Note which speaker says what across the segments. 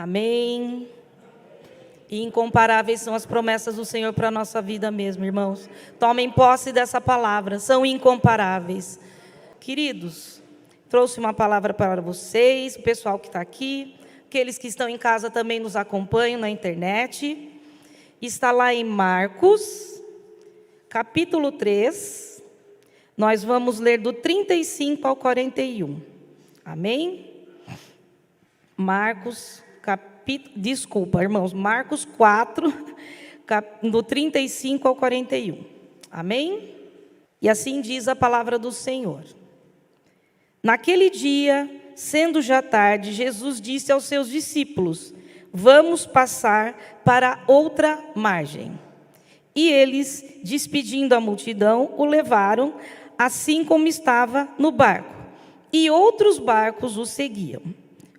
Speaker 1: Amém. E incomparáveis são as promessas do Senhor para a nossa vida mesmo, irmãos. Tomem posse dessa palavra, são incomparáveis. Queridos, trouxe uma palavra para vocês, o pessoal que está aqui, aqueles que estão em casa também nos acompanham na internet. Está lá em Marcos, capítulo 3, nós vamos ler do 35 ao 41. Amém? Marcos, Marcos 4, do 35 ao 41. Amém? E assim diz a palavra do Senhor. Naquele dia, sendo já tarde, Jesus disse aos seus discípulos: vamos passar para outra margem. E eles, despedindo a multidão, o levaram, assim como estava no barco. E outros barcos o seguiam.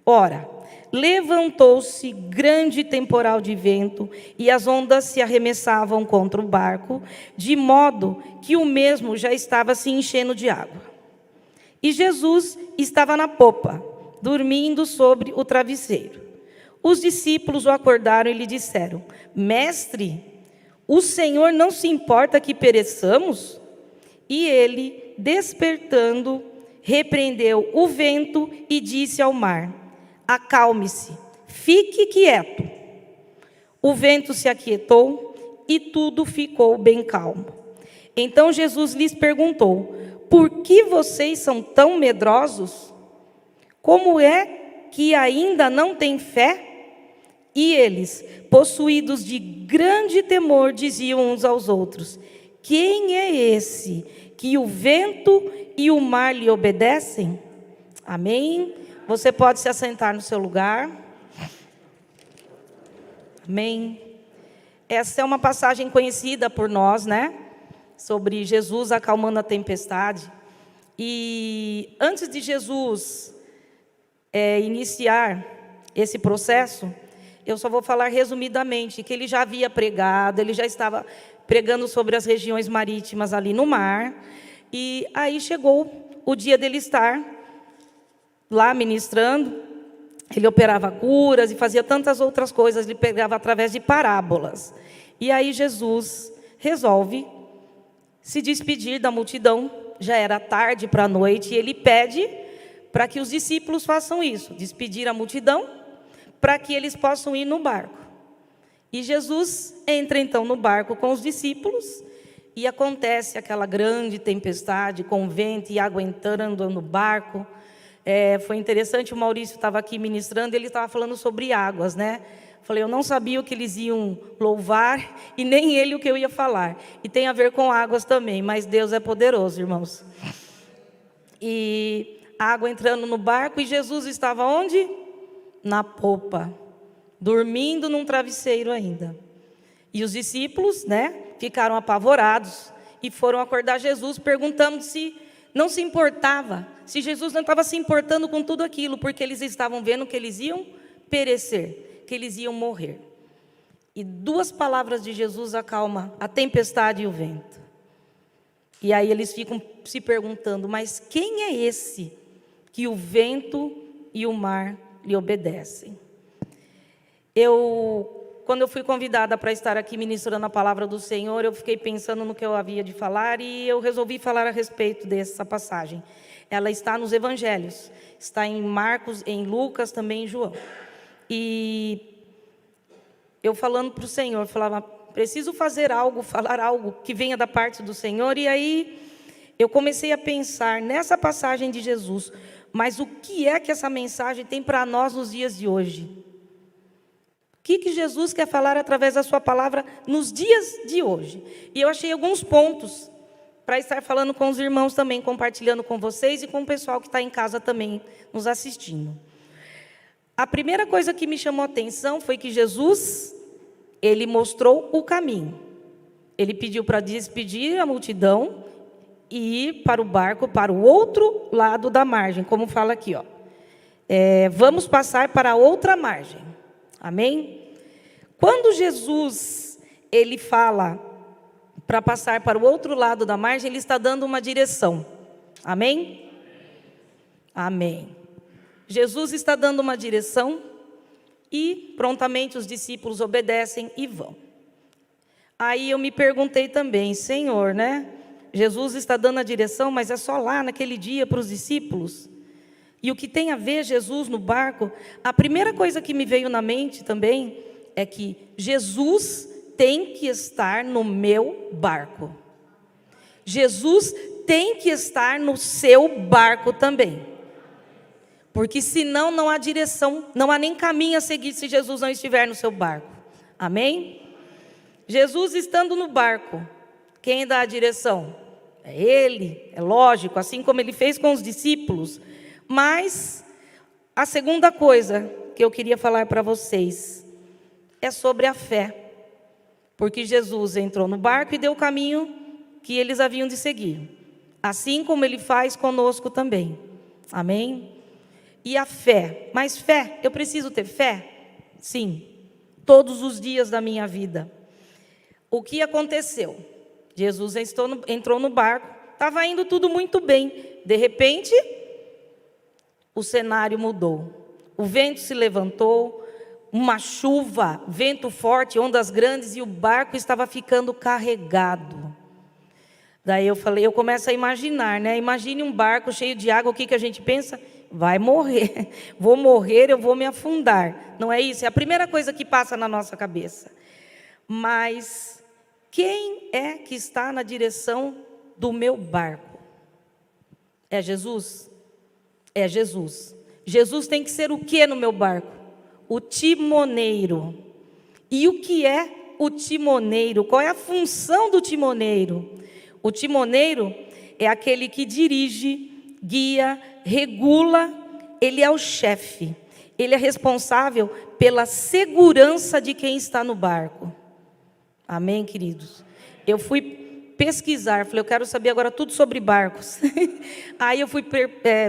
Speaker 1: Ora, levantou-se grande temporal de vento, e as ondas se arremessavam contra o barco, de modo que o mesmo já estava se enchendo de água. E Jesus estava na popa, dormindo sobre o travesseiro. Os discípulos o acordaram e lhe disseram: Mestre, o Senhor não se importa que pereçamos? E ele, despertando, repreendeu o vento e disse ao mar: acalme-se, fique quieto. O vento se aquietou e tudo ficou bem calmo. Então Jesus lhes perguntou: por que vocês são tão medrosos? Como é que ainda não têm fé? E eles, possuídos de grande temor, diziam uns aos outros: quem é esse que o vento e o mar lhe obedecem? Amém? Você pode se assentar no seu lugar. Amém? Essa é uma passagem conhecida por nós, né? Sobre Jesus acalmando a tempestade. E antes de Jesus iniciar esse processo, eu só vou falar resumidamente que ele já havia pregado, ele já estava pregando sobre as regiões marítimas ali no mar. E aí chegou o dia dele estar lá ministrando. Ele operava curas e fazia tantas outras coisas, ele pregava através de parábolas. E aí Jesus resolve se despedir da multidão, já era tarde para a noite, e ele pede para que os discípulos façam isso, despedir a multidão, para que eles possam ir no barco. E Jesus entra então no barco com os discípulos, e acontece aquela grande tempestade, com vento e água entrando no barco. Foi interessante, o Maurício estava aqui ministrando, ele estava falando sobre águas, né? Falei, eu não sabia o que eles iam louvar, e nem ele o que eu ia falar. E tem a ver com águas também, mas Deus é poderoso, irmãos. E a água entrando no barco, e Jesus estava onde? Na popa, dormindo num travesseiro ainda. E os discípulos, né, ficaram apavorados, e foram acordar Jesus, perguntando se não se importava, se Jesus não estava se importando com tudo aquilo, porque eles estavam vendo que eles iam perecer, que eles iam morrer. E duas palavras de Jesus acalma a tempestade e o vento. E aí eles ficam se perguntando: mas quem é esse que o vento e o mar lhe obedecem? Quando eu fui convidada para estar aqui ministrando a palavra do Senhor, eu fiquei pensando no que eu havia de falar, e eu resolvi falar a respeito dessa passagem. Ela está nos evangelhos, está em Marcos, em Lucas, também em João. E eu falando para o Senhor, falava: preciso fazer algo, falar algo que venha da parte do Senhor. E aí eu comecei a pensar nessa passagem de Jesus, mas o que é que essa mensagem tem para nós nos dias de hoje? O que Jesus quer falar através da sua palavra nos dias de hoje? E eu achei alguns pontos para estar falando com os irmãos também, compartilhando com vocês e com o pessoal que está em casa também nos assistindo. A primeira coisa que me chamou a atenção foi que Jesus, ele mostrou o caminho. Ele pediu para despedir a multidão e ir para o barco, para o outro lado da margem, como fala aqui, ó. Vamos passar para a outra margem. Amém? Quando Jesus, ele fala para passar para o outro lado da margem, ele está dando uma direção. Amém? Amém. Jesus está dando uma direção, E prontamente os discípulos obedecem e vão. Aí eu me perguntei também, Senhor, né? Jesus está dando a direção, mas é só lá naquele dia para os discípulos. E o que tem a ver Jesus no barco? A primeira coisa que me veio na mente também é que Jesus tem que estar no meu barco. Jesus tem que estar no seu barco também. Porque senão não há direção, não há nem caminho a seguir se Jesus não estiver no seu barco. Amém? Jesus estando no barco, quem dá a direção? É Ele, é lógico, assim como Ele fez com os discípulos. Mas a segunda coisa que eu queria falar para vocês é sobre a fé. Porque Jesus entrou no barco e deu o caminho que eles haviam de seguir. Assim como Ele faz conosco também. Amém? E a fé. Mas fé, eu preciso ter fé? Sim. Todos os dias da minha vida. O que aconteceu? Jesus entrou no barco. Estava indo tudo muito bem. De repente, o cenário mudou. O vento se levantou. Uma chuva, vento forte, ondas grandes. E o barco estava ficando carregado. Daí eu começo a imaginar, né? Imagine um barco cheio de água, o que a gente pensa? Vai morrer, vou morrer, eu vou me afundar. Não é isso? É a primeira coisa que passa na nossa cabeça. Mas quem é que está na direção do meu barco? É Jesus? É Jesus. Jesus tem que ser o que no meu barco? O timoneiro. E o que é o timoneiro? Qual é a função do timoneiro? O timoneiro é aquele que dirige, guia, regula, ele é o chefe. Ele é responsável pela segurança de quem está no barco. Amém, queridos? Eu fui pesquisar, falei, eu quero saber agora tudo sobre barcos. Aí eu fui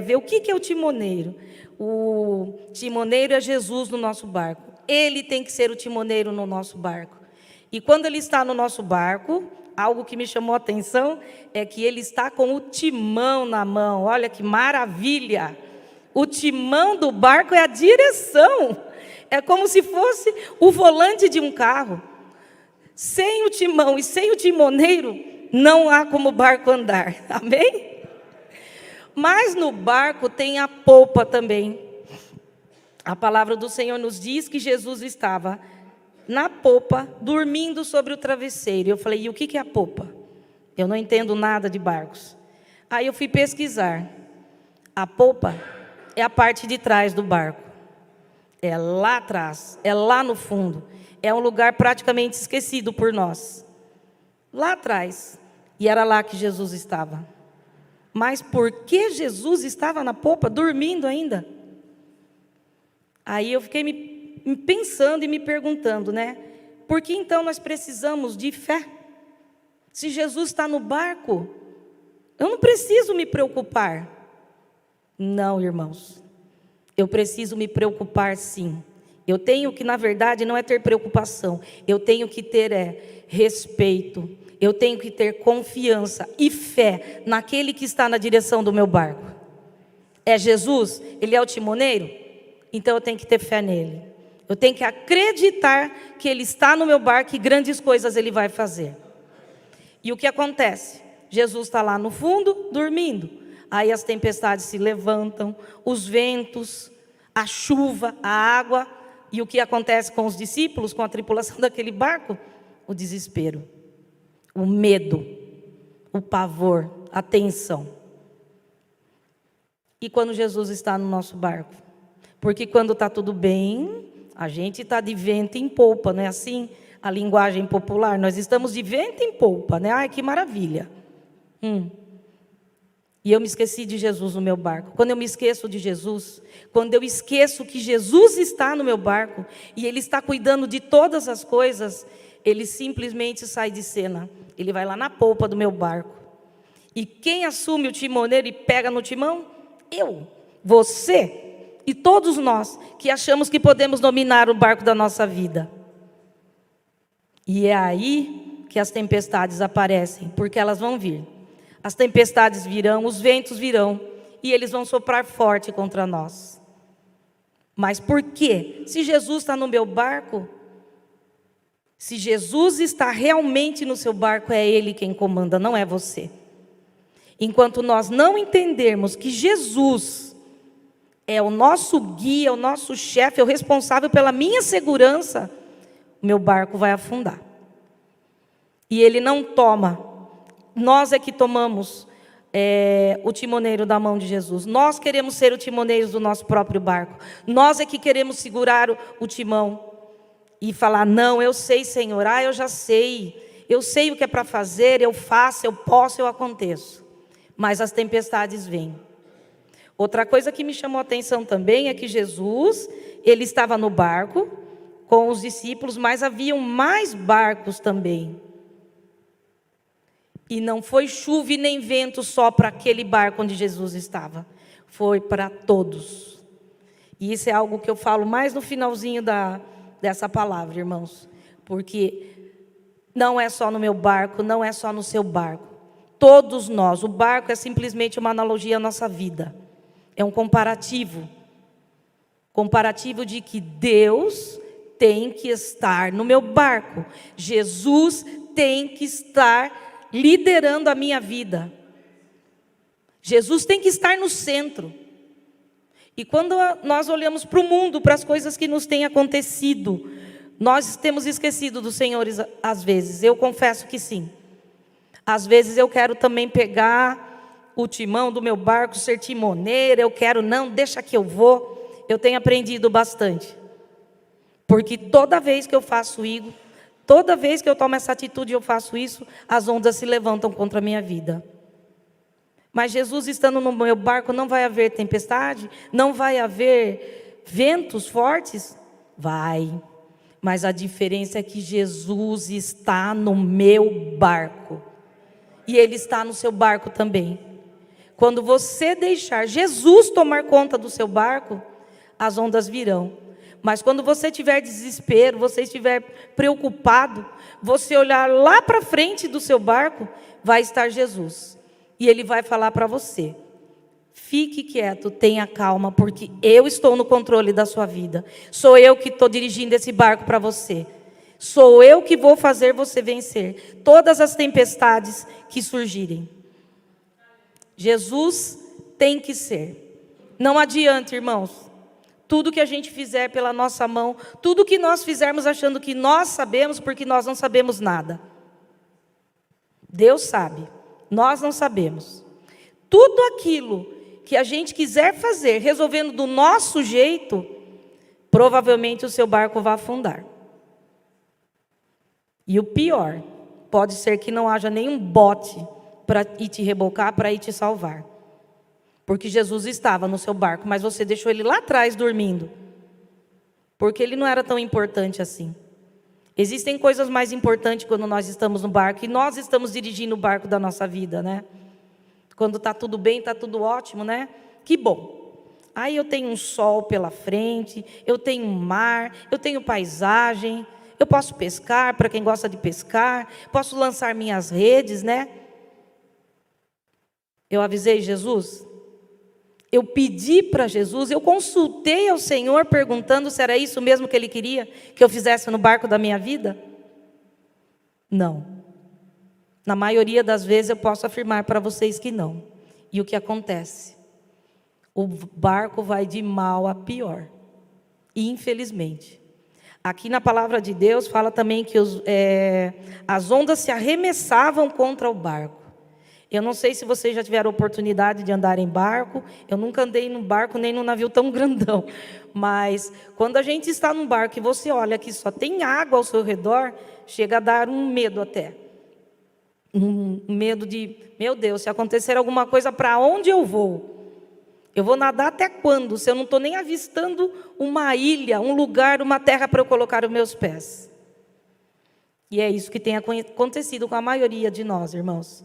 Speaker 1: ver o que é o timoneiro. O timoneiro é Jesus no nosso barco. Ele tem que ser o timoneiro no nosso barco. E quando ele está no nosso barco, algo que me chamou a atenção é que ele está com o timão na mão. Olha que maravilha! O timão do barco é a direção. É como se fosse o volante de um carro. Sem o timão e sem o timoneiro, não há como o barco andar. Amém? Mas no barco tem a popa também. A palavra do Senhor nos diz que Jesus estava na popa, dormindo sobre o travesseiro. Eu falei, e o que é a popa? Eu não entendo nada de barcos. Aí eu fui pesquisar. A popa é a parte de trás do barco. É lá atrás, é lá no fundo. É um lugar praticamente esquecido por nós. Lá atrás. E era lá que Jesus estava. Mas por que Jesus estava na popa, dormindo ainda? Aí eu fiquei me pensando e me perguntando, né? Por que então nós precisamos de fé? Se Jesus está no barco, eu não preciso me preocupar. Não, irmãos. Eu preciso me preocupar sim. Eu tenho que, na verdade, não é ter preocupação. Eu tenho que ter respeito. Eu tenho que ter confiança e fé naquele que está na direção do meu barco. É Jesus? Ele é o timoneiro? Então eu tenho que ter fé nele. Eu tenho que acreditar que Ele está no meu barco e grandes coisas Ele vai fazer. E o que acontece? Jesus está lá no fundo, dormindo. Aí as tempestades se levantam, os ventos, a chuva, a água. E o que acontece com os discípulos, com a tripulação daquele barco? O desespero, o medo, o pavor, a tensão. E quando Jesus está no nosso barco? Porque quando está tudo bem, a gente está de vento em polpa, não é assim? A linguagem popular, nós estamos de vento em polpa, né? Ai, que maravilha. E eu me esqueci de Jesus no meu barco. Quando eu me esqueço de Jesus, quando eu esqueço que Jesus está no meu barco, e Ele está cuidando de todas as coisas, Ele simplesmente sai de cena. Ele vai lá na polpa do meu barco. E quem assume o timoneiro e pega no timão? Eu, você e todos nós que achamos que podemos dominar o barco da nossa vida. E é aí que as tempestades aparecem, porque elas vão vir. As tempestades virão, os ventos virão, e eles vão soprar forte contra nós. Mas por quê? Se Jesus está no meu barco, se Jesus está realmente no seu barco, é Ele quem comanda, não é você. Enquanto nós não entendermos que Jesus é o nosso guia, o nosso chefe, é o responsável pela minha segurança, o meu barco vai afundar. E Ele não toma, nós é que tomamos o timoneiro da mão de Jesus. Nós queremos ser o timoneiro do nosso próprio barco. Nós é que queremos segurar o timão e falar: não, eu sei, Senhor, eu já sei. Eu sei o que é para fazer, eu faço, eu posso, eu aconteço. Mas as tempestades vêm. Outra coisa que me chamou a atenção também é que Jesus, Ele estava no barco com os discípulos, mas haviam mais barcos também. E não foi chuva e nem vento só para aquele barco onde Jesus estava. Foi para todos. E isso é algo que eu falo mais no finalzinho dessa palavra, irmãos. Porque não é só no meu barco, não é só no seu barco. Todos nós. O barco é simplesmente uma analogia à nossa vida. É um comparativo. Comparativo de que Deus tem que estar no meu barco. Jesus tem que estar liderando a minha vida. Jesus tem que estar no centro. E quando nós olhamos para o mundo, para as coisas que nos têm acontecido, nós temos esquecido do Senhor às vezes. Eu confesso que sim. Às vezes eu quero também pegar o timão do meu barco, ser timoneira. Eu quero, não, deixa que eu vou. Eu tenho aprendido bastante. Porque toda vez que eu faço isso, toda vez que eu tomo essa atitude e eu faço isso, as ondas se levantam contra a minha vida. Mas Jesus estando no meu barco, não vai haver tempestade? Não vai haver ventos fortes? Vai. Mas a diferença é que Jesus está no meu barco. E Ele está no seu barco também. Quando você deixar Jesus tomar conta do seu barco, as ondas virão. Mas quando você tiver desespero, você estiver preocupado, você olhar lá para frente do seu barco, vai estar Jesus. E Ele vai falar para você: fique quieto, tenha calma, porque eu estou no controle da sua vida. Sou eu que estou dirigindo esse barco para você. Sou eu que vou fazer você vencer todas as tempestades que surgirem. Jesus tem que ser. Não adianta, irmãos. Tudo que a gente fizer pela nossa mão, tudo que nós fizermos achando que nós sabemos, porque nós não sabemos nada. Deus sabe, nós não sabemos. Tudo aquilo que a gente quiser fazer, resolvendo do nosso jeito, provavelmente o seu barco vai afundar. E o pior, pode ser que não haja nenhum bote para ir te rebocar, para ir te salvar. Porque Jesus estava no seu barco, mas você deixou Ele lá atrás dormindo. Porque Ele não era tão importante assim. Existem coisas mais importantes quando nós estamos no barco. E nós estamos dirigindo o barco da nossa vida, né? Quando está tudo bem, está tudo ótimo, né? Que bom. Aí eu tenho um sol pela frente, eu tenho um mar, eu tenho paisagem. Eu posso pescar, para quem gosta de pescar. Posso lançar minhas redes, né? Eu avisei Jesus. Eu pedi para Jesus, eu consultei ao Senhor perguntando se era isso mesmo que Ele queria que eu fizesse no barco da minha vida? Não. Na maioria das vezes eu posso afirmar para vocês que não. E o que acontece? O barco vai de mal a pior. Infelizmente. Aqui na palavra de Deus fala também que as ondas se arremessavam contra o barco. Eu não sei se vocês já tiveram oportunidade de andar em barco. Eu nunca andei num barco nem num navio tão grandão. Mas quando a gente está num barco e você olha que só tem água ao seu redor, chega a dar um medo até. Um medo de, meu Deus, se acontecer alguma coisa, para onde eu vou? Eu vou nadar até quando? Se eu não estou nem avistando uma ilha, um lugar, uma terra para eu colocar os meus pés. E é isso que tem acontecido com a maioria de nós, irmãos.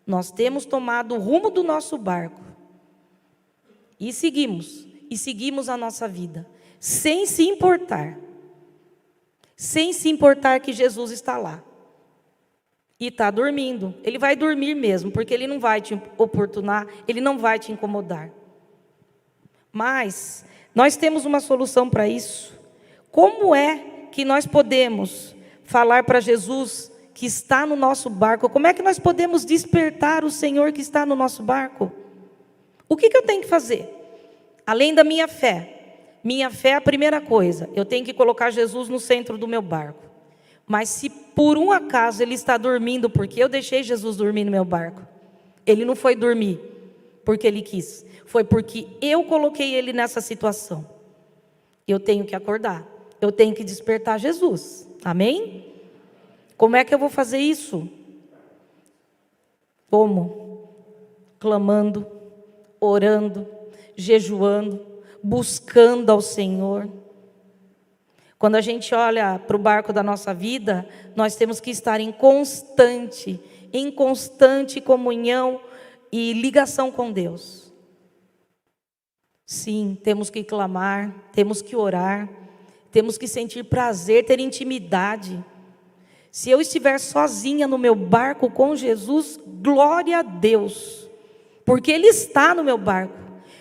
Speaker 1: Nós temos tomado o rumo do nosso barco e seguimos a nossa vida, sem se importar que Jesus está lá e está dormindo. Ele vai dormir mesmo, porque Ele não vai te oportunar, Ele não vai te incomodar. Mas Nós temos uma solução para isso. Como é que nós podemos falar para Jesus que está no nosso barco? Como é que nós podemos despertar o Senhor que está no nosso barco? O que eu tenho que fazer? Além da minha fé. Minha fé é a primeira coisa. Eu tenho que colocar Jesus no centro do meu barco. Mas se por um acaso ele está dormindo, porque eu deixei Jesus dormir no meu barco. Ele não foi dormir porque ele quis. Foi porque eu coloquei ele nessa situação. Eu tenho que acordar. Eu tenho que despertar Jesus. Amém? Como é que eu vou fazer isso? Como? Clamando, orando, jejuando, buscando ao Senhor. Quando a gente olha para o barco da nossa vida, nós temos que estar em constante comunhão e ligação com Deus. Sim, temos que clamar, temos que orar, temos que sentir prazer, ter intimidade. Se eu estiver sozinha no meu barco com Jesus, glória a Deus, porque Ele está no meu barco,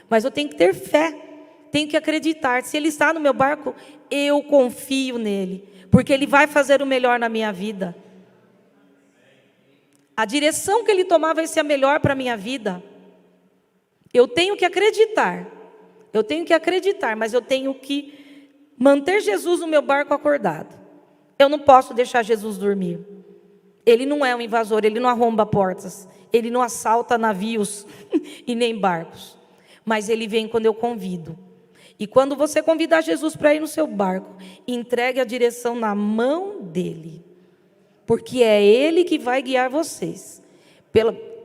Speaker 1: mas eu tenho que ter fé, tenho que acreditar. Se Ele está no meu barco, eu confio nele, porque Ele vai fazer o melhor na minha vida. A direção que Ele tomar vai ser a melhor para a minha vida. Eu tenho que acreditar, mas eu tenho que manter Jesus no meu barco acordado. Eu não posso deixar Jesus dormir. Ele não é um invasor, Ele não arromba portas, Ele não assalta navios e nem barcos. Mas Ele vem quando eu convido. E quando você convidar Jesus para ir no seu barco, entregue a direção na mão dEle. Porque é Ele que vai guiar vocês.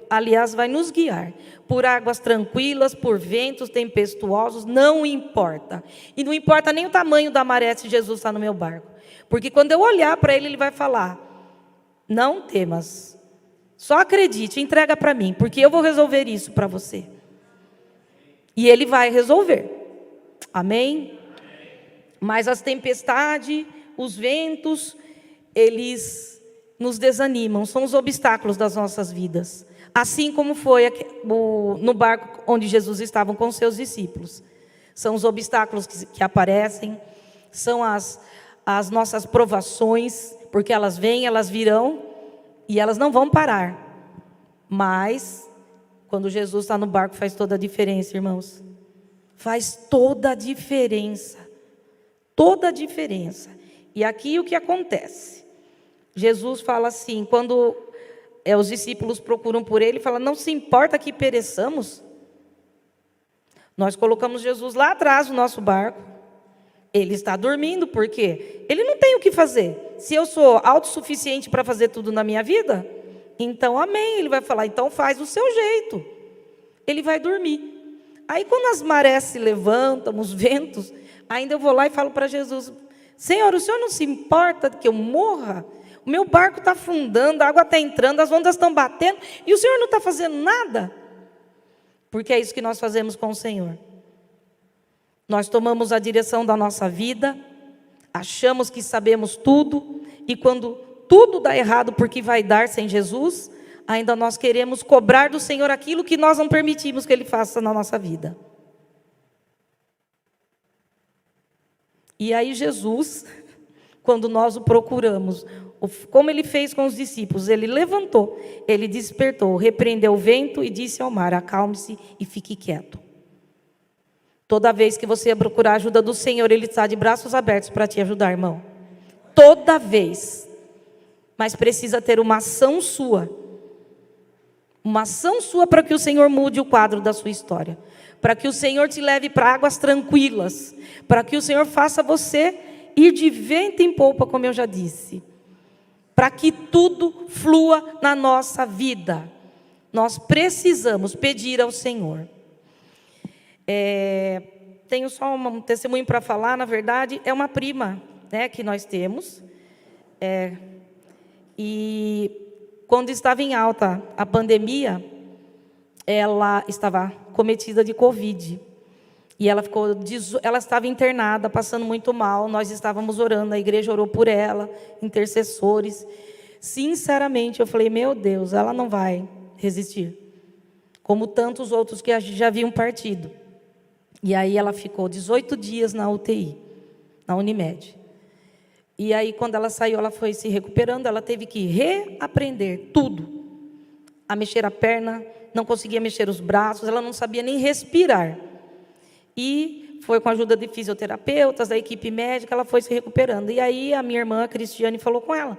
Speaker 1: Aliás, vai nos guiar. Por águas tranquilas, por ventos tempestuosos, não importa. E não importa nem o tamanho da maré se Jesus está no meu barco. Porque quando eu olhar para Ele, Ele vai falar: não temas, só acredite, entrega para mim, porque eu vou resolver isso para você. E Ele vai resolver. Amém? Mas as tempestades, os ventos, eles nos desanimam, são os obstáculos das nossas vidas. Assim como foi no barco onde Jesus estava com seus discípulos. São os obstáculos que aparecem, são as nossas provações, porque elas vêm, elas virão, e elas não vão parar. Mas, quando Jesus está no barco, faz toda a diferença, irmãos. Faz toda a diferença. Toda a diferença. E aqui o que acontece? Jesus fala assim, quando os discípulos procuram por Ele, fala: não se importa que pereçamos. Nós colocamos Jesus lá atrás no nosso barco. Ele está dormindo, porque Ele não tem o que fazer. Se eu sou autossuficiente para fazer tudo na minha vida, então amém. Ele vai falar: então faz do seu jeito. Ele vai dormir. Aí quando as marés se levantam, os ventos, ainda eu vou lá e falo para Jesus: Senhor, o Senhor não se importa que eu morra? O meu barco está afundando, a água está entrando, as ondas estão batendo, e o Senhor não está fazendo nada? Porque é isso que nós fazemos com o Senhor. Nós tomamos a direção da nossa vida, achamos que sabemos tudo, e quando tudo dá errado porque vai dar sem Jesus, ainda nós queremos cobrar do Senhor aquilo que nós não permitimos que Ele faça na nossa vida. E aí Jesus, quando nós o procuramos, como Ele fez com os discípulos, Ele levantou, Ele despertou, repreendeu o vento e disse ao mar: acalme-se e fique quieto. Toda vez que você procurar a ajuda do Senhor, Ele está de braços abertos para te ajudar, irmão. Toda vez. Mas precisa ter uma ação sua. Uma ação sua para que o Senhor mude o quadro da sua história. Para que o Senhor te leve para águas tranquilas. Para que o Senhor faça você ir de vento em polpa, como eu já disse. Para que tudo flua na nossa vida. Nós precisamos pedir ao Senhor. Tenho só um testemunho para falar. Na verdade, é uma prima, né, que nós temos. E quando estava em alta a pandemia, ela estava cometida de Covid. E ela estava internada, passando muito mal. Nós estávamos orando, a igreja orou por ela, intercessores. Sinceramente, eu falei: meu Deus, ela não vai resistir. Como tantos outros que já haviam partido. E aí ela ficou 18 dias na UTI, na Unimed. E aí quando ela saiu, ela foi se recuperando, ela teve que reaprender tudo. A mexer a perna, não conseguia mexer os braços, ela não sabia nem respirar. E foi com a ajuda de fisioterapeutas, da equipe médica, ela foi se recuperando. E aí a minha irmã, a Cristiane, falou com ela.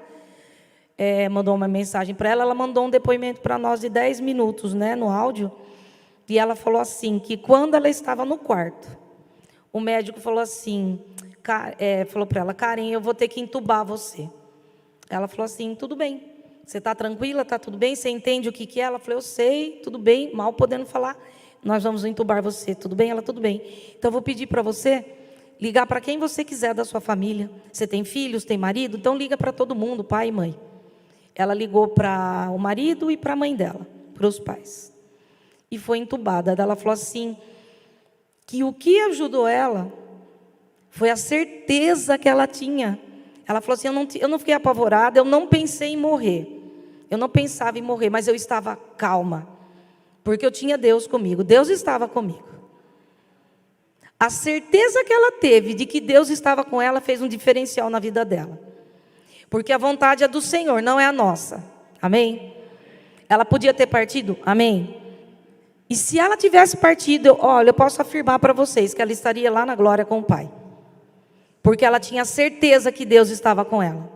Speaker 1: Mandou uma mensagem para ela, ela mandou um depoimento para nós de 10 minutos, né, no áudio. E ela falou assim, que quando ela estava no quarto, o médico falou assim, falou para ela, Karen, eu vou ter que entubar você. Ela falou assim, tudo bem, você está tranquila, está tudo bem, você entende o que é? Ela falou, eu sei, tudo bem, mal podendo falar, nós vamos entubar você, tudo bem? Ela, tudo bem. Então, eu vou pedir para você ligar para quem você quiser da sua família. Você tem filhos, tem marido? Então, liga para todo mundo, pai e mãe. Ela ligou para o marido e para a mãe dela, para os pais. E foi entubada. Ela falou assim, que o que ajudou ela foi a certeza que ela tinha. Ela falou assim, eu não fiquei apavorada, eu não pensei em morrer. Eu não pensava em morrer, mas eu estava calma. Porque eu tinha Deus comigo, Deus estava comigo. A certeza que ela teve de que Deus estava com ela fez um diferencial na vida dela. Porque a vontade é do Senhor, não é a nossa. Amém? Ela podia ter partido? Amém? E se ela tivesse partido, olha, eu posso afirmar para vocês que ela estaria lá na glória com o Pai. Porque ela tinha certeza que Deus estava com ela.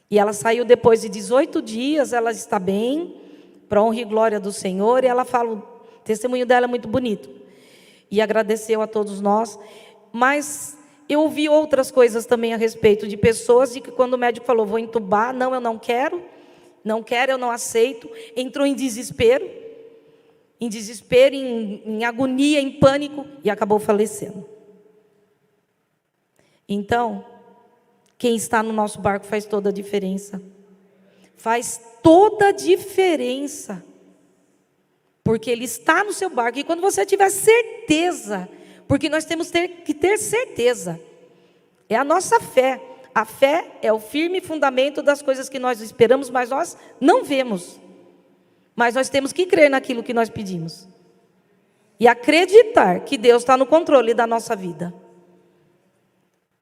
Speaker 1: E ela saiu depois de 18 dias, ela está bem, para honra e glória do Senhor. E ela fala, o testemunho dela é muito bonito. E agradeceu a todos nós. Mas eu ouvi outras coisas também a respeito de pessoas, de que quando o médico falou, vou entubar, não, eu não quero, eu não aceito. Entrou em desespero, em agonia, em pânico, e acabou falecendo. Então, quem está no nosso barco faz toda a diferença. Faz toda a diferença. Porque Ele está no seu barco. E quando você tiver certeza, porque nós temos que ter certeza. É a nossa fé. A fé é o firme fundamento das coisas que nós esperamos, mas nós não vemos. Mas nós temos que crer naquilo que nós pedimos. E acreditar que Deus está no controle da nossa vida.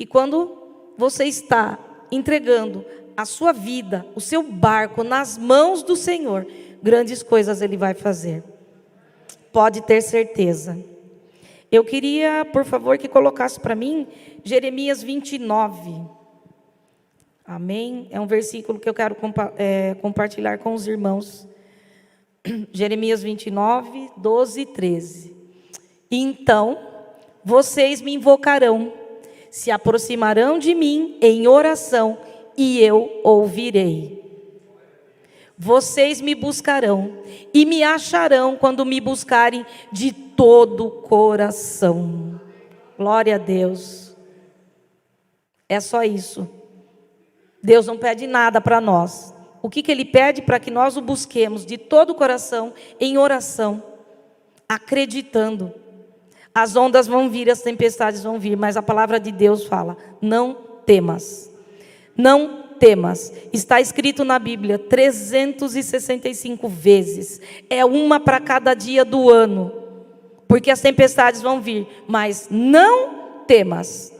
Speaker 1: E quando você está entregando a sua vida, o seu barco nas mãos do Senhor, grandes coisas Ele vai fazer. Pode ter certeza. Eu queria, por favor, que colocasse para mim Jeremias 29. Amém? É um versículo que eu quero compartilhar com os irmãos. Jeremias 29, 12 e 13. Então, vocês me invocarão, se aproximarão de mim em oração, e eu ouvirei. Vocês me buscarão e me acharão quando me buscarem de todo o coração. Glória a Deus. É só isso. Deus não pede nada para nós. O que Ele pede? Para que nós o busquemos de todo o coração, em oração, acreditando. As ondas vão vir, as tempestades vão vir, mas a palavra de Deus fala, não temas. Não temas. Está escrito na Bíblia 365 vezes. É uma para cada dia do ano. Porque as tempestades vão vir, mas não temas.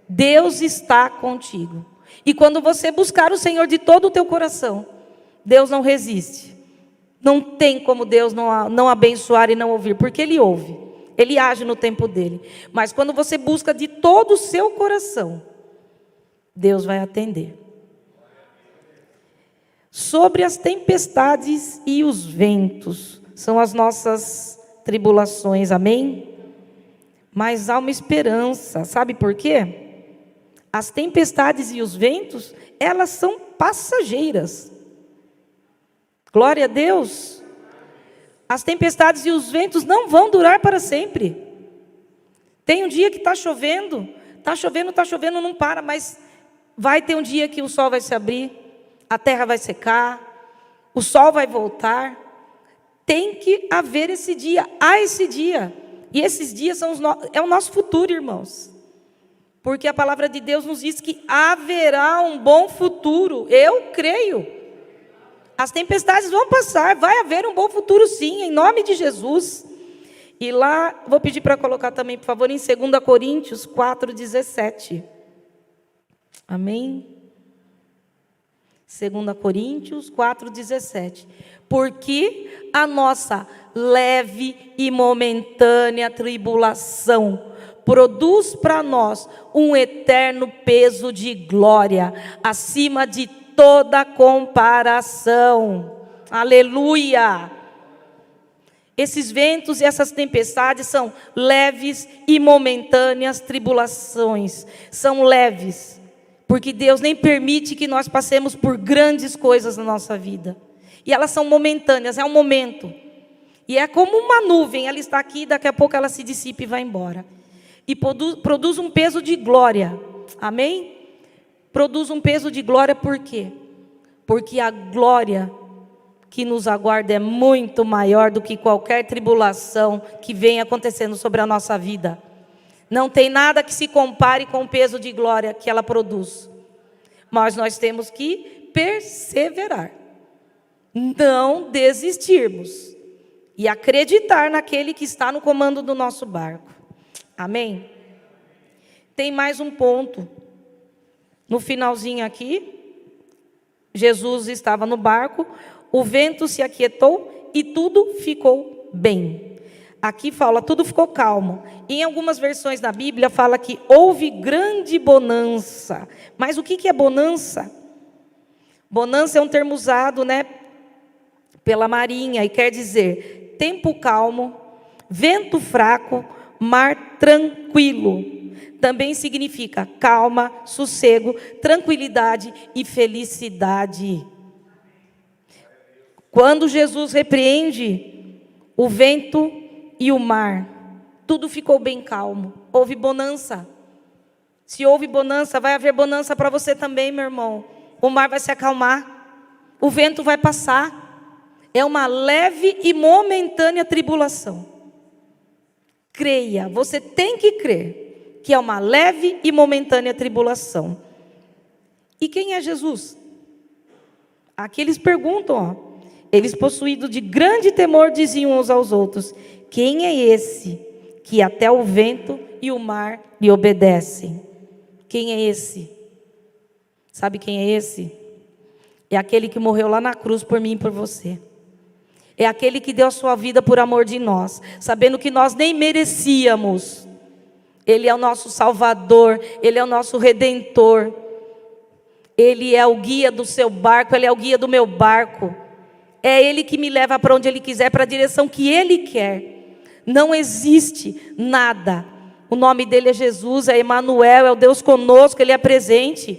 Speaker 1: Deus está contigo. E quando você buscar o Senhor de todo o teu coração, Deus não resiste. Não tem como Deus não abençoar e não ouvir, porque Ele ouve. Ele age no tempo dele. Mas quando você busca de todo o seu coração, Deus vai atender. Sobre as tempestades e os ventos, são as nossas tribulações, amém? Mas há uma esperança, sabe por quê? As tempestades e os ventos, elas são passageiras. Glória a Deus. As tempestades e os ventos não vão durar para sempre. Tem um dia que está chovendo, não para, mas vai ter um dia que o sol vai se abrir, a terra vai secar, o sol vai voltar. Tem que haver esse dia, há esse dia. E esses dias é o nosso futuro, irmãos. Porque a palavra de Deus nos diz que haverá um bom futuro. Eu creio. As tempestades vão passar, vai haver um bom futuro sim, em nome de Jesus. E lá, vou pedir para colocar também, por favor, em 2 Coríntios 4:17. Amém? 2 Coríntios 4:17. Porque a nossa leve e momentânea tribulação produz para nós um eterno peso de glória, acima de toda comparação. Aleluia! Esses ventos e essas tempestades são leves e momentâneas tribulações. São leves, porque Deus nem permite que nós passemos por grandes coisas na nossa vida. E elas são momentâneas, é um momento. E é como uma nuvem, ela está aqui, daqui a pouco ela se dissipa e vai embora. E produz um peso de glória. Amém? Produz um peso de glória por quê? Porque a glória que nos aguarda é muito maior do que qualquer tribulação que venha acontecendo sobre a nossa vida. Não tem nada que se compare com o peso de glória que ela produz. Mas nós temos que perseverar. Não desistirmos. E acreditar naquele que está no comando do nosso barco. Amém? Tem mais um ponto. No finalzinho aqui, Jesus estava no barco, o vento se aquietou e tudo ficou bem. Aqui fala, tudo ficou calmo. Em algumas versões da Bíblia fala que houve grande bonança. Mas o que é bonança? Bonança é um termo usado, pela Marinha e quer dizer tempo calmo, vento fraco, mar tranquilo. Também significa calma, sossego, tranquilidade e felicidade. Quando Jesus repreende o vento e o mar, tudo ficou bem calmo. Houve bonança. Se houve bonança, vai haver bonança para você também, meu irmão. O mar vai se acalmar, o vento vai passar. É uma leve e momentânea tribulação. Creia, você tem que crer que é uma leve e momentânea tribulação. E quem é Jesus? Aqui eles perguntam, eles possuídos de grande temor diziam uns aos outros: quem é esse que até o vento e o mar lhe obedecem? Quem é esse? Sabe quem é esse? É aquele que morreu lá na cruz por mim e por você. É aquele que deu a sua vida por amor de nós, sabendo que nós nem merecíamos. Ele é o nosso Salvador, Ele é o nosso Redentor. Ele é o guia do seu barco, Ele é o guia do meu barco. É Ele que me leva para onde Ele quiser, para a direção que Ele quer. Não existe nada. O nome dele é Jesus, é Emanuel, é o Deus conosco, Ele é presente.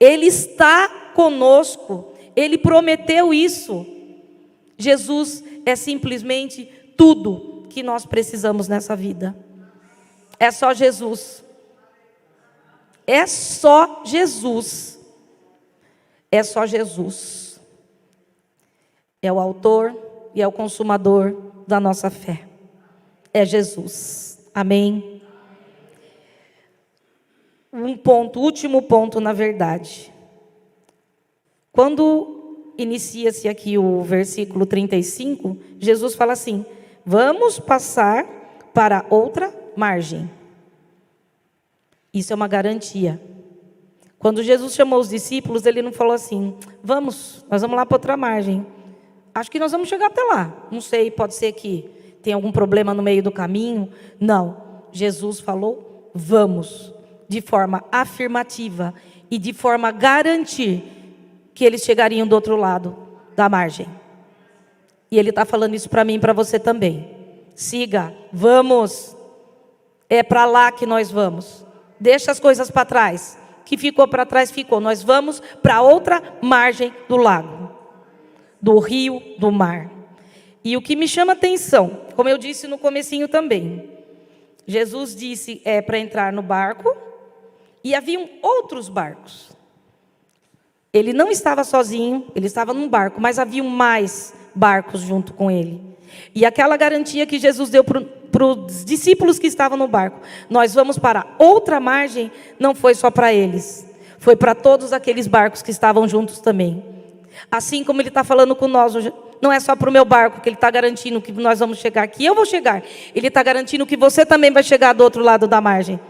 Speaker 1: Ele está conosco, Ele prometeu isso. Jesus é simplesmente tudo que nós precisamos nessa vida. É só Jesus. É só Jesus. É só Jesus. É o autor e é o consumador da nossa fé. É Jesus. Amém? Último ponto, na verdade. Quando inicia-se aqui o versículo 35, Jesus fala assim: vamos passar para outra margem. Isso é uma garantia. Quando Jesus chamou os discípulos, Ele não falou assim: nós vamos lá para outra margem. Acho que nós vamos chegar até lá. Não sei, pode ser que tenha algum problema no meio do caminho. Não, Jesus falou: vamos, de forma afirmativa e de forma a garantir que eles chegariam do outro lado da margem. E Ele está falando isso para mim e para você também. Siga, vamos. É para lá que nós vamos. Deixa as coisas para trás. Que ficou para trás, ficou. Nós vamos para outra margem do lago, do rio, do mar. E o que me chama atenção, como eu disse no comecinho também, Jesus disse para entrar no barco, e haviam outros barcos. Ele não estava sozinho, ele estava num barco, mas havia mais barcos junto com ele. E aquela garantia que Jesus deu para os discípulos que estavam no barco: nós vamos para outra margem, não foi só para eles, foi para todos aqueles barcos que estavam juntos também. Assim como Ele está falando com nós não é só para o meu barco que Ele está garantindo que nós vamos chegar aqui, eu vou chegar. Ele está garantindo que você também vai chegar do outro lado da margem.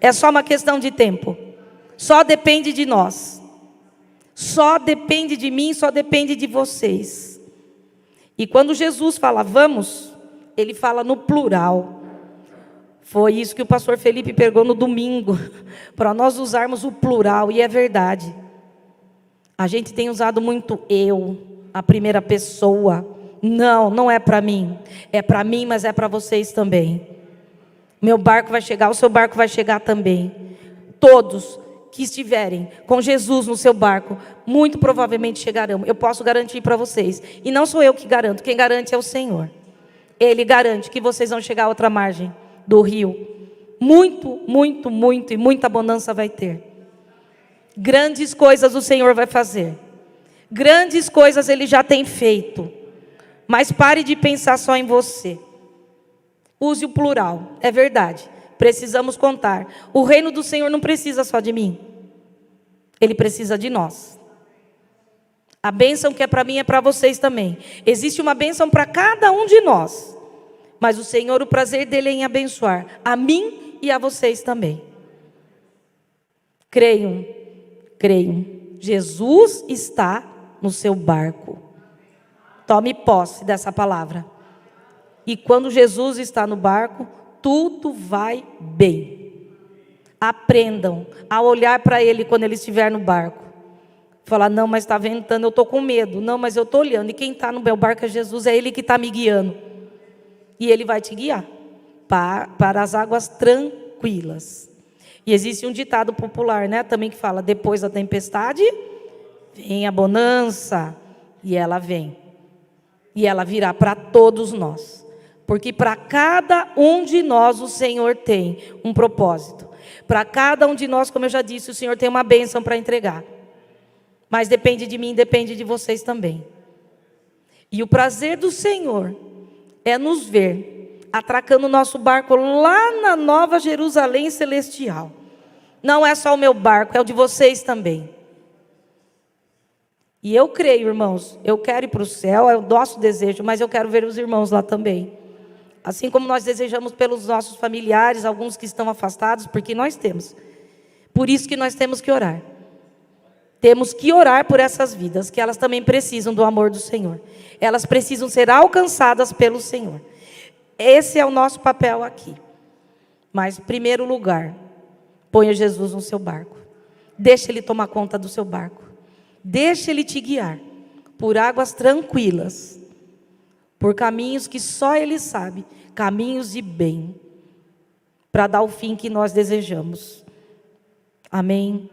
Speaker 1: É só uma questão de tempo. Só depende de nós. Só depende de mim, só depende de vocês. E quando Jesus fala vamos, Ele fala no plural. Foi isso que o pastor Felipe pregou no domingo, para nós usarmos o plural, e é verdade. A gente tem usado muito eu, a primeira pessoa. Não, não é para mim. É para mim, mas é para vocês também. Meu barco vai chegar, o seu barco vai chegar também. Todos que estiverem com Jesus no seu barco, muito provavelmente chegarão. Eu posso garantir para vocês. E não sou eu que garanto, quem garante é o Senhor. Ele garante que vocês vão chegar à outra margem do rio. Muito, muito, muito e muita bonança vai ter. Grandes coisas o Senhor vai fazer. Grandes coisas Ele já tem feito. Mas pare de pensar só em você. Use o plural, é verdade. Precisamos contar. O reino do Senhor não precisa só de mim. Ele precisa de nós. A bênção que é para mim é para vocês também. Existe uma bênção para cada um de nós. Mas o Senhor, o prazer dele é em abençoar a mim e a vocês também. Creiam, creiam. Jesus está no seu barco. Tome posse dessa palavra. E quando Jesus está no barco, tudo vai bem. Aprendam a olhar para Ele quando Ele estiver no barco. Falar, não, mas está ventando, eu estou com medo. Não, mas eu estou olhando. E quem está no meu barco é Jesus, é Ele que está me guiando. E Ele vai te guiar para as águas tranquilas. E existe um ditado popular, né, também que fala, depois da tempestade, vem a bonança. E ela vem. E ela virá para todos nós. Porque para cada um de nós o Senhor tem um propósito. Para cada um de nós, como eu já disse, o Senhor tem uma bênção para entregar. Mas depende de mim, depende de vocês também. E o prazer do Senhor é nos ver atracando o nosso barco lá na Nova Jerusalém Celestial. Não é só o meu barco, é o de vocês também. E eu creio, irmãos, eu quero ir para o céu, é o nosso desejo, mas eu quero ver os irmãos lá também. Assim como nós desejamos pelos nossos familiares, alguns que estão afastados, porque nós temos. Por isso que nós temos que orar. Temos que orar por essas vidas, que elas também precisam do amor do Senhor. Elas precisam ser alcançadas pelo Senhor. Esse é o nosso papel aqui. Mas, em primeiro lugar, ponha Jesus no seu barco. Deixe Ele tomar conta do seu barco. Deixe Ele te guiar por águas tranquilas. Por caminhos que só Ele sabe. Caminhos de bem. Para dar o fim que nós desejamos. Amém.